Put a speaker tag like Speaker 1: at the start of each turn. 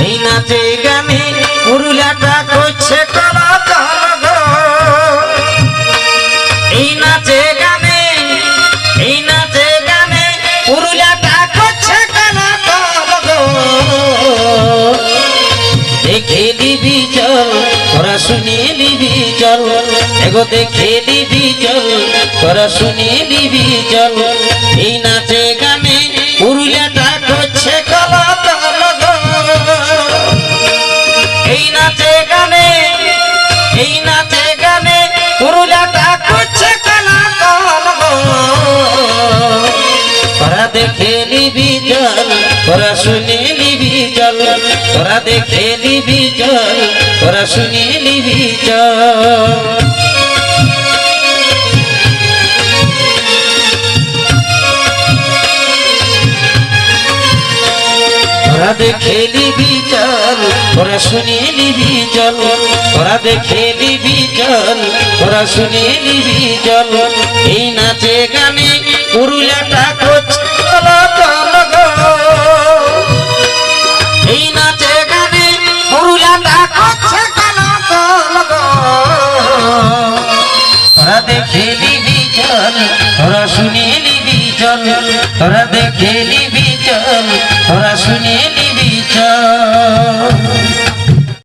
Speaker 1: এই নাচে গানে পুরুলিয়াটা করছে কলাকাল গো। এই নাচে গানে পুরুলিয়াটা করছে কলাকাল গো। দেখে নিবি চল তোরা শুনিয়ে নিবি চল, এগো দেখে নিবি চল তোরা শুনিয়ে নিবি চল। এই নাচে গানে পুরুলিয়াটা করছে কলাকাল গো। এই নাচে গানে পুরুলিয়াটা করছে কলাকাল গো। তোরা দেখে নিবি চল তোরা শুনিয়ে নিবি চল, তোরা দেখে নিবি চল তোরা শুনিয়ে নিবি চল। তোরা দেখে নিবি চল তোরা শুনিয়ে নিবি চল, তোরা দেখে নিবি চল তোরা শুনিয়ে নিবি চল। এই নাচে গানে পুরুলিয়াটা করছে কলাকাল গো। এই নাচে গানে পুরুলিয়াটা করছে কলাকাল গো। তোরা দেখে নিবি চল তোরা শুনিয়ে নিবি চল, তোরা